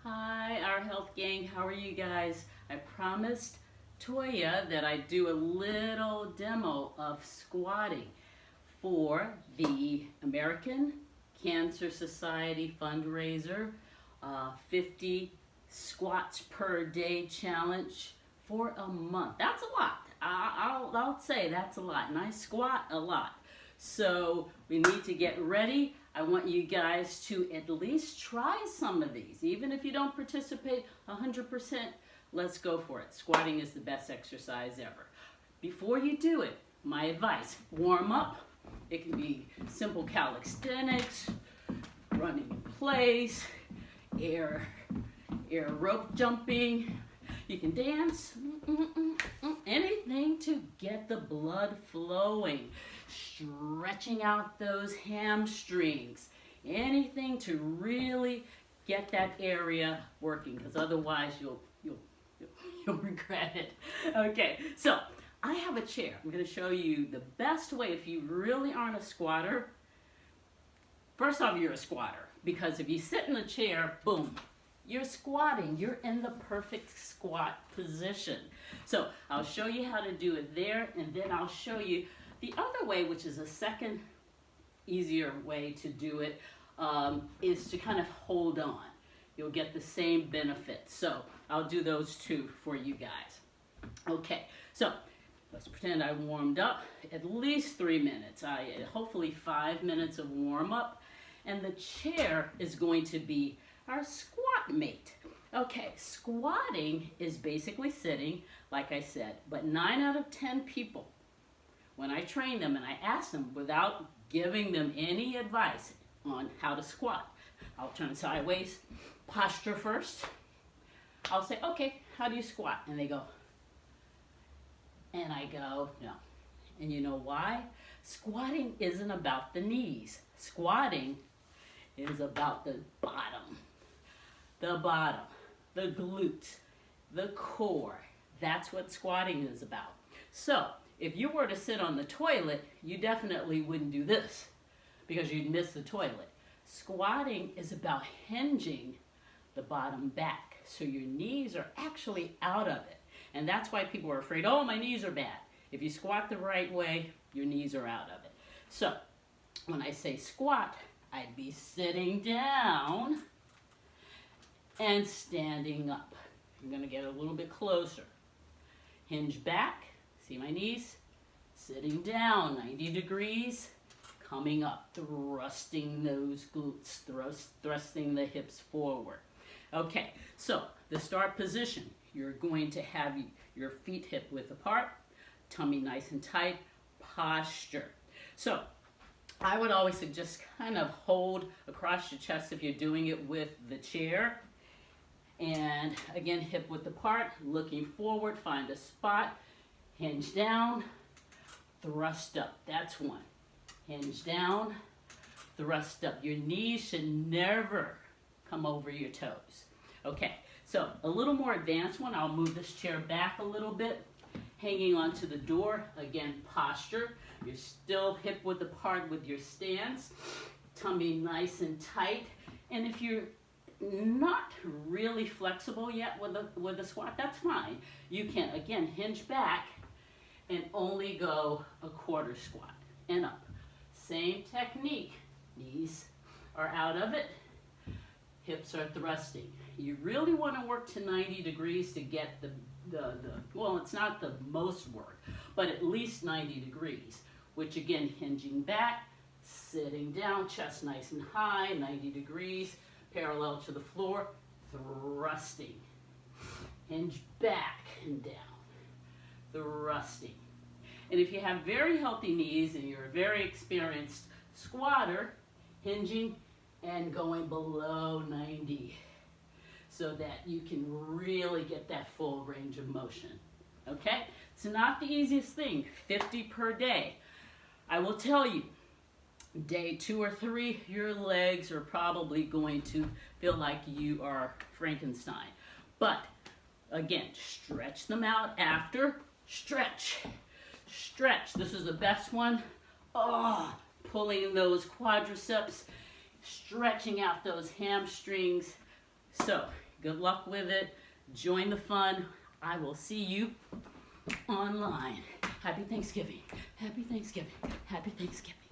Hi, Our Health gang. How are you guys? I promised Toya that I'd do a little demo of squatting for the American Cancer Society fundraiser 50 squats per day challenge for a month. That's a lot. I'll say that's a lot, and I squat a lot. So we need to get ready. I want you guys to at least try some of these. Even if you don't participate 100%, let's go for it. Squatting is the best exercise ever. Before you do it, my advice, warm up. It can be simple calisthenics, running in place, air rope jumping. You can dance, anything to get the blood flowing, stretching out those hamstrings, anything to really get that area working, because otherwise you'll regret it. Okay, so I have a chair. I'm going to show you the best way if you really aren't a squatter. First off, you're a squatter, because if you sit in the chair, boom, you're squatting. You're in the perfect squat position. So I'll show you how to do it there, and then I'll show you the other way, which is a second easier way to do it, is to kind of hold on. You'll get the same benefits. So I'll do those two for you guys. Okay, so let's pretend I warmed up at least 3 minutes. Hopefully 5 minutes of warm up. And the chair is going to be our squat mate. Okay, squatting is basically sitting, like I said, but 9 out of 10 people, when I train them and I ask them without giving them any advice on how to squat, I'll turn sideways, posture first. I'll say, okay, how do you squat? And they go, and I go, no. And you know why? Squatting isn't about the knees. Squatting is about the bottom, the glutes, the core. That's what squatting is about. So if you were to sit on the toilet, you definitely wouldn't do this because you'd miss the toilet. Squatting is about hinging the bottom back, so your knees are actually out of it. And that's why people are afraid, oh, my knees are bad. If you squat the right way, your knees are out of it. So when I say squat, I'd be sitting down and standing up. I'm going to get a little bit closer. Hinge back, see my knees? Sitting down, 90 degrees, coming up, thrusting those glutes, thrusting the hips forward. Okay, so the start position, you're going to have your feet hip width apart, tummy nice and tight, posture. So I would always suggest kind of hold across your chest if you're doing it with the chair. And again, hip width apart, looking forward, find a spot, hinge down, thrust up. That's one. Hinge down, thrust up. Your knees should never come over your toes. Okay, so a little more advanced one. I'll move this chair back a little bit, hanging onto the door. Again, posture. You're still hip width apart with your stance, tummy nice and tight. And if you're not really flexible yet with a squat, that's fine. You can, again, hinge back and only go a quarter squat and up. Same technique. Knees are out of it. Hips are thrusting. You really want to work to 90 degrees to get well, it's not the most work, but at least 90 degrees, which again, hinging back, sitting down, chest nice and high, 90 degrees, parallel to the floor, thrusting. Hinge back and down, thrusting. And if you have very healthy knees and you're a very experienced squatter, hinging and going below 90 so that you can really get that full range of motion. Okay? It's not the easiest thing, 50 per day. I will tell you, day 2 or 3, your legs are probably going to feel like you are Frankenstein. But again, stretch them out after. Stretch. Stretch. This is the best one. Oh, pulling those quadriceps, stretching out those hamstrings. So Good luck with it. Join the fun. I will see you online. Happy Thanksgiving. Happy Thanksgiving. Happy Thanksgiving.